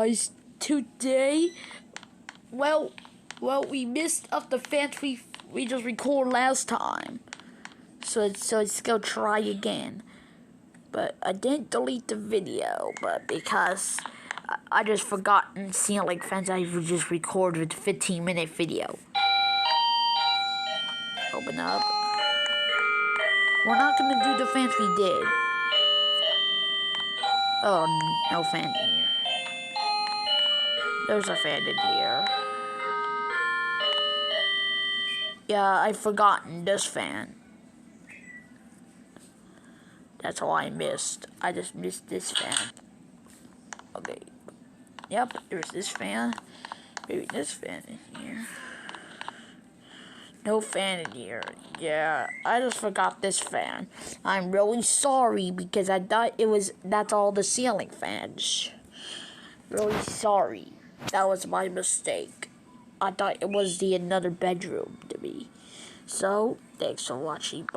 Guys, today, well, we missed up the fans we just recorded last time, so let's go try again. But I didn't delete the video, but because I just forgotten ceiling fans, I just recorded a 15-minute video. Open up. We're not gonna do the fans we did. Oh, no fan in here. There's a fan in here. Yeah, I've forgotten this fan. That's all I missed. I just missed this fan. Okay. Yep, there's this fan. Maybe this fan in here. No fan in here. Yeah, I just forgot this fan. I'm really sorry because I thought that's all the ceiling fans. Really sorry. That was my mistake. I thought it was another bedroom to me. So, thanks for watching. Bye.